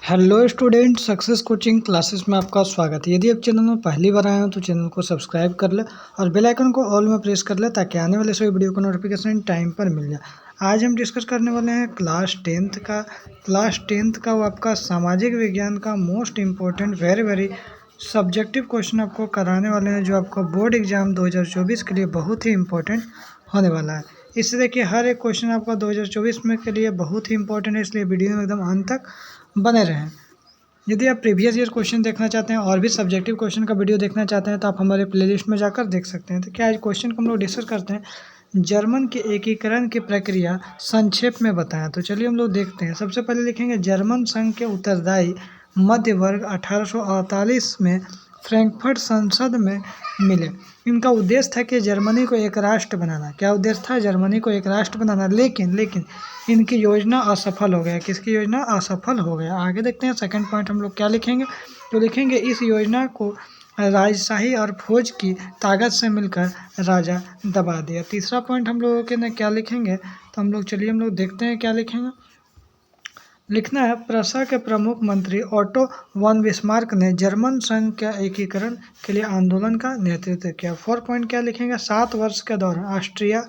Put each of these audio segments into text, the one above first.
Hello student, success coaching classes में आपका स्वागत है। यदि आप चैनल में पहली बार आए हो तो चैनल को सब्सक्राइब कर ले और बेल आइकन को ऑल में प्रेस कर ले ताकि आने वाले सभी वीडियो का नोटिफिकेशन टाइम पर मिल जाए। आज हम डिस्कस करने वाले हैं क्लास टेंथ का वो आपका सामाजिक विज्ञान का most important very very subjective question आपको कराने वाले हैं, जो आपको बोर्ड एग्जाम 2024 के लिए बहुत ही इम्पोर्टेंट होने वाला है। इससे देखिए हर एक क्वेश्चन आपका 2024 में के लिए बहुत ही इंपॉर्टेंट है, इसलिए वीडियो में एकदम अंत तक बने रहें। यदि आप प्रीवियस ईयर क्वेश्चन देखना चाहते हैं और भी सब्जेक्टिव क्वेश्चन का वीडियो देखना चाहते हैं तो आप हमारे प्लेलिस्ट में जाकर देख सकते हैं। तो क्या आज क्वेश्चन को हम लोग डिस्कस करते हैं, जर्मन के एकीकरण की प्रक्रिया संक्षेप में बताएं। तो चलिए हम लोग देखते हैं। सबसे पहले लिखेंगे जर्मन संघ के उत्तरदायी मध्य वर्ग 1848 में फ्रैंकफर्ट संसद में मिले। इनका उद्देश्य था कि जर्मनी को एक राष्ट्र बनाना। क्या उद्देश्य था? जर्मनी को एक राष्ट्र बनाना। लेकिन इनकी योजना असफल हो गया। किसकी योजना? असफल हो गया। आगे देखते हैं सेकंड पॉइंट हम लोग क्या लिखेंगे। तो लिखेंगे इस योजना को राजशाही और फौज की ताकत से मिलकर राजा दबा दिया। तीसरा पॉइंट हम लोगों के क्या लिखेंगे, तो हम लोग देखते हैं क्या लिखेंगे। लिखना है प्रशा के प्रमुख मंत्री ऑटो वन बिस्मार्क ने जर्मन संघ के एकीकरण के लिए आंदोलन का नेतृत्व किया। 4 पॉइंट क्या लिखेंगे। 7 वर्ष के दौरान ऑस्ट्रिया,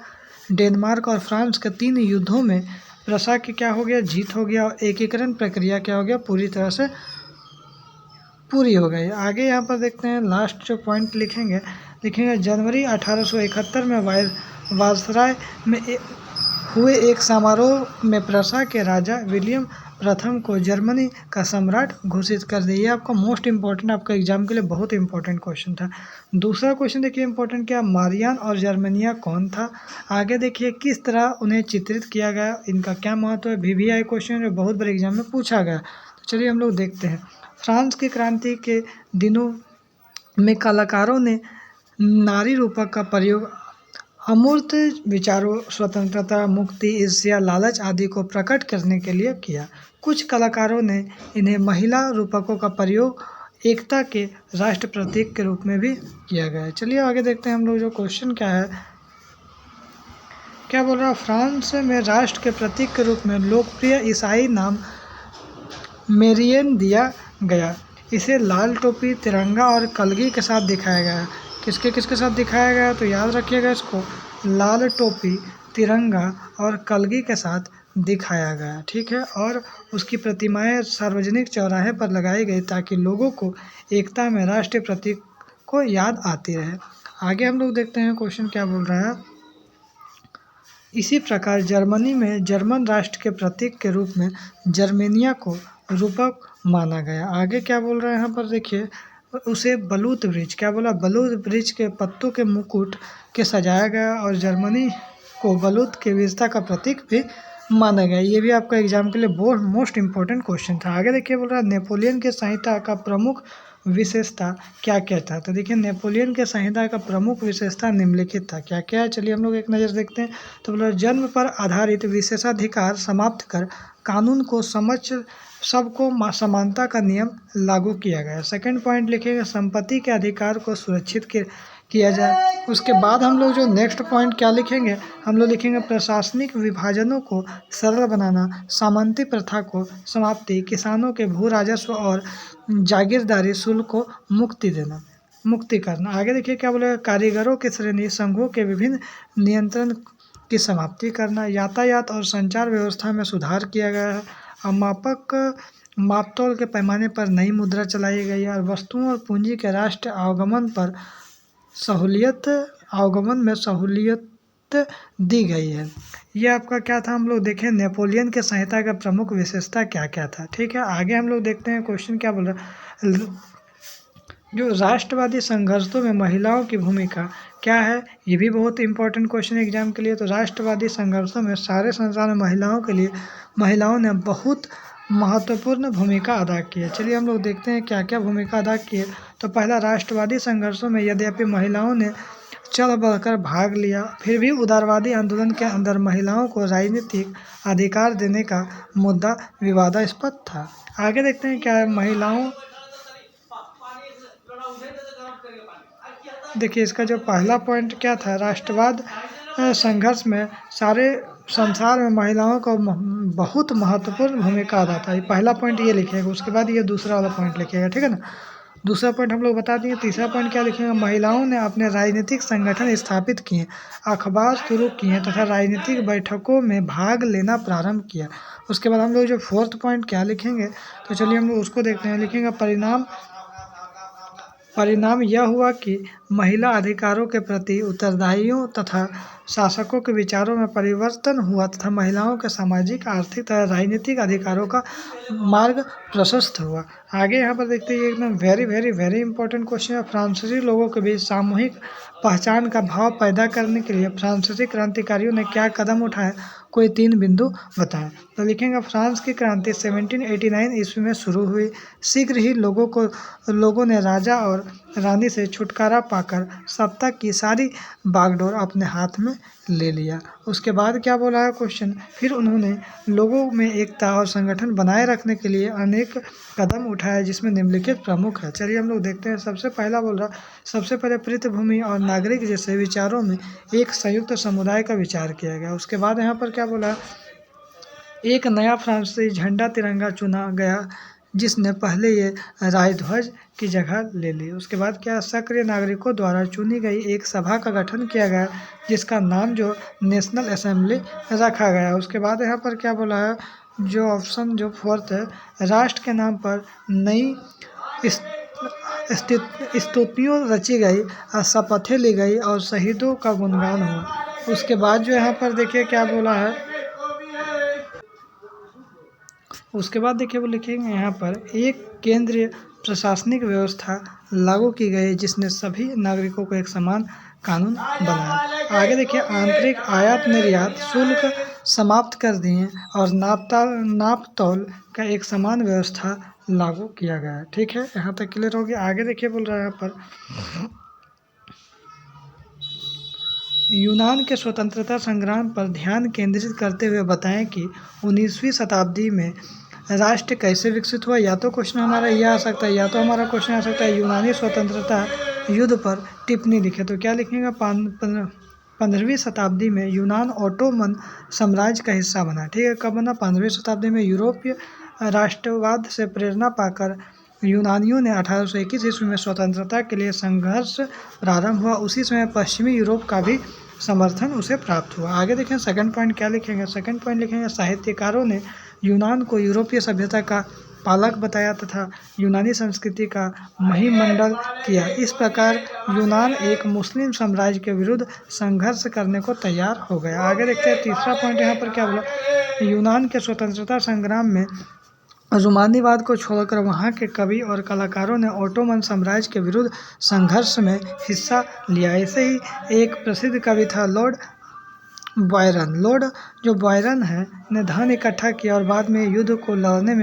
डेनमार्क और फ्रांस के 3 युद्धों में प्रशा की क्या हो गया? जीत हो गया और एकीकरण प्रक्रिया क्या हो गया? पूरी तरह से पूरी हो गई। आगे यहाँ पर देखते हैं लास्ट जो पॉइंट लिखेंगे जनवरी 1871 में वायसराय में हुए एक समारोह में प्रशा के राजा विलियम प्रथम को जर्मनी का सम्राट घोषित कर दिया। ये आपका मोस्ट इंपॉर्टेंट, आपका एग्जाम के लिए बहुत इंपॉर्टेंट क्वेश्चन था। दूसरा क्वेश्चन देखिए इंपॉर्टेंट, क्या मारियान और जर्मनिया कौन था। आगे देखिए किस तरह उन्हें चित्रित किया गया, इनका क्या महत्व है। VVI क्वेश्चन जो बहुत बड़े एग्जाम में पूछा गया। तो चलिए हम लोग देखते हैं। फ्रांस की क्रांति के दिनों में कलाकारों ने नारी रूपक का प्रयोग अमूर्त विचारों, स्वतंत्रता, मुक्ति, ईर्ष्या, लालच आदि को प्रकट करने के लिए किया। कुछ कलाकारों ने इन्हें महिला रूपकों का प्रयोग एकता के राष्ट्र प्रतीक के रूप में भी किया गया है। चलिए आगे देखते हैं हम लोग जो क्वेश्चन क्या है, क्या बोल रहा है। फ्रांस में राष्ट्र के प्रतीक के रूप में लोकप्रिय ईसाई नाम मेरियन दिया गया। इसे लाल टोपी, तिरंगा और कलगी के साथ दिखाया गया। किसके साथ दिखाया गया? तो याद रखिएगा इसको, लाल टोपी, तिरंगा और कलगी के साथ दिखाया गया। ठीक है, और उसकी प्रतिमाएं सार्वजनिक चौराहे पर लगाई गई ताकि लोगों को एकता में राष्ट्रीय प्रतीक को याद आती रहे। आगे हम लोग देखते हैं क्वेश्चन क्या बोल रहा है। इसी प्रकार जर्मनी में जर्मन राष्ट्र के प्रतीक के रूप में जर्मेनिया को रूपक माना गया। आगे क्या बोल रहे हैं यहाँ पर देखिए, उसे बलूत वृक्ष, क्या बोला? बलूत वृक्ष के पत्तों के मुकुट के सजाया गया और जर्मनी को बलूत की वीरता का प्रतीक भी माना गया। ये भी आपका एग्जाम के लिए बहुत मोस्ट इंपॉर्टेंट क्वेश्चन था। आगे देखिए बोल रहा है नेपोलियन के संहिता का प्रमुख विशेषता क्या क्या था। तो देखिए नेपोलियन के संहिता का प्रमुख विशेषता निम्नलिखित था। क्या क्या है, चलिए हम लोग एक नज़र देखते हैं। तो बोला जन्म पर आधारित विशेषाधिकार समाप्त कर कानून को सबको समानता का नियम लागू किया गया। सेकंड पॉइंट लिखेगा संपत्ति के अधिकार को सुरक्षित किया जाए। उसके बाद हम लोग जो नेक्स्ट पॉइंट क्या लिखेंगे, हम लोग लिखेंगे प्रशासनिक विभाजनों को सरल बनाना, सामंती प्रथा को समाप्ति, किसानों के भू राजस्व और जागीरदारी शुल्क को मुक्ति करना। आगे देखिए क्या बोलेगा, कारीगरों की श्रेणी संघों के विभिन्न नियंत्रण की समाप्ति करना, यातायात और संचार व्यवस्था में सुधार किया गया है, मापतोल के पैमाने पर नई मुद्रा चलाई गई है और वस्तुओं और पूंजी के राष्ट्रीय आवागमन में सहूलियत दी गई है। ये आपका क्या था, हम लोग देखें नेपोलियन के संहिता का प्रमुख विशेषता क्या क्या था। ठीक है, आगे हम लोग देखते हैं क्वेश्चन क्या बोल रहा है। जो राष्ट्रवादी संघर्षों में महिलाओं की भूमिका क्या है, ये भी बहुत इंपॉर्टेंट क्वेश्चन है एग्जाम के लिए। तो राष्ट्रवादी संघर्षों में सारे संसार में महिलाओं ने बहुत महत्वपूर्ण भूमिका अदा की है। चलिए हम लोग देखते हैं क्या क्या भूमिका अदा की है। तो पहला, राष्ट्रवादी संघर्षों में यद्यपि महिलाओं ने चढ़ बढ़कर भाग लिया, फिर भी उदारवादी आंदोलन के अंदर महिलाओं को राजनीतिक अधिकार देने का मुद्दा विवादास्पद था। आगे देखते हैं क्या है। देखिए इसका जो पहला पॉइंट क्या था, राष्ट्रवाद संघर्ष में सारे संसार में महिलाओं का बहुत महत्वपूर्ण भूमिका अदा था। पहला पॉइंट ये लिखिएगा, उसके बाद ये दूसरा वाला पॉइंट लिखिएगा, ठीक है ना। दूसरा पॉइंट हम लोग बता दिए। तीसरा पॉइंट क्या लिखेंगे, महिलाओं ने अपने राजनीतिक संगठन स्थापित किए, अखबार शुरू किए तथा राजनीतिक बैठकों में भाग लेना प्रारंभ किया। उसके बाद हम लोग जो फोर्थ पॉइंट क्या लिखेंगे, तो चलिए हम लोग उसको देखते हैं। लिखेंगे परिणाम यह हुआ कि महिला अधिकारों के प्रति उत्तरदायियों तथा शासकों के विचारों में परिवर्तन हुआ तथा महिलाओं के सामाजिक, आर्थिक तथा राजनीतिक अधिकारों का मार्ग प्रशस्त हुआ। आगे यहाँ पर देखते हैं, एकदम very very very important question है। फ्रांसीसी लोगों के बीच सामूहिक पहचान का भाव पैदा करने के लिए फ्रांसीसी क्रांतिकारियों ने क्या कदम उठाए, कोई 3 बिंदु बताएं। तो लिखेंगे, फ्रांस की क्रांति 1789 ईस्वी में शुरू हुई। शीघ्र ही लोगों ने राजा और रानी से छुटकारा पाकर सत्ता की सारी बागडोर अपने हाथ में ले लिया। उसके बाद क्या बोला है क्वेश्चन, फिर उन्होंने लोगों में एकता और संगठन बनाए रखने के लिए अनेक कदम उठाए, जिसमें निम्नलिखित प्रमुख है। चलिए हम लोग देखते हैं। सबसे पहला बोल रहा, सबसे पहले पृथ्वी और नागरिक जैसे विचारों में एक संयुक्त समुदाय का विचार किया गया। उसके बाद यहाँ पर क्या बोला, एक नया फ्रांसीसी झंडा तिरंगा चुना गया, जिसने पहले ये राजध्वज की जगह ले ली। उसके बाद क्या, सक्रिय नागरिकों द्वारा चुनी गई एक सभा का गठन किया गया, जिसका नाम जो नेशनल असेंबली रखा गया। उसके बाद यहाँ पर क्या बोला है, जो ऑप्शन जो फोर्थ है, राष्ट्र के नाम पर नई स्तुतियों रची गई, शपथें ली गई और शहीदों का गुणगान हुआ। उसके बाद जो यहाँ पर देखिए क्या बोला है, उसके बाद देखिए वो लिखेंगे यहाँ पर, एक केंद्रीय प्रशासनिक व्यवस्था लागू की गई, जिसने सभी नागरिकों को एक समान कानून बनाया। आगे देखिए, आंतरिक आयात निर्यात शुल्क समाप्त कर दिए और नाप तौल का एक समान व्यवस्था लागू किया गया। ठीक है, यहाँ तक क्लियर हो गया। आगे देखिए बोल रहा है यहाँ पर, यूनान के स्वतंत्रता संग्राम पर ध्यान केंद्रित करते हुए बताएं कि 19वीं शताब्दी में राष्ट्र कैसे विकसित हुआ। या तो क्वेश्चन हमारा यह आ सकता है, या तो हमारा क्वेश्चन आ सकता है यूनानी स्वतंत्रता युद्ध पर टिप्पणी लिखे। तो क्या लिखेंगे, 15वीं शताब्दी में यूनान ओटोमन साम्राज्य का हिस्सा बना। ठीक है, कब बना, 15वीं शताब्दी में। यूरोपीय राष्ट्रवाद से प्रेरणा पाकर यूनानियों ने 1821 ईस्वी में स्वतंत्रता के लिए संघर्ष प्रारंभ हुआ। उसी समय पश्चिमी यूरोप का भी समर्थन उसे प्राप्त हुआ। आगे देखें, सेकंड पॉइंट क्या लिखेंगे, सेकंड पॉइंट लिखेंगे, साहित्यकारों ने यूनान को यूरोपीय सभ्यता का पालक बताया तथा यूनानी संस्कृति का महिमंडल किया। इस प्रकार यूनान एक मुस्लिम साम्राज्य के विरुद्ध संघर्ष करने को तैयार हो गया। आगे देखते हैं, तीसरा पॉइंट यहाँ पर क्या बोला, यूनान के स्वतंत्रता संग्राम में रोमानीवाद को छोड़कर वहाँ के कवि और कलाकारों ने ओटोमन साम्राज्य के विरुद्ध संघर्ष में हिस्सा लिया। ऐसे ही एक प्रसिद्ध कवि था लॉर्ड बायरन है, ने धन इकट्ठा किया और बाद में युद्ध को लड़ने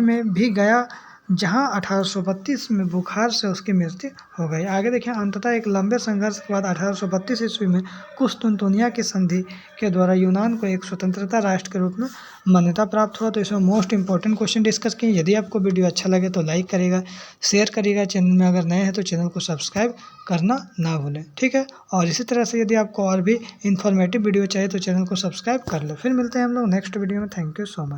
में भी गया, जहां 1832 में बुखार से उसकी मृत्यु हो गई। आगे देखिए, अंततः एक लंबे संघर्ष के बाद 1832 ईस्वी में कुस्तुनतुनिया की संधि के द्वारा यूनान को एक स्वतंत्रता राष्ट्र के रूप में मान्यता प्राप्त हुआ। तो इसमें मोस्ट इंपॉर्टेंट क्वेश्चन डिस्कस किए। यदि आपको वीडियो अच्छा लगे तो लाइक करिएगा, शेयर करिएगा। चैनल में अगर नए हैं तो चैनल को सब्सक्राइब करना ना भूलें। ठीक है, और इसी तरह से यदि आपको और भी इन्फॉर्मेटिव वीडियो चाहिए तो चैनल को सब्सक्राइब कर लो। फिर मिलते हैं हम लोग नेक्स्ट वीडियो में। Thank you so much.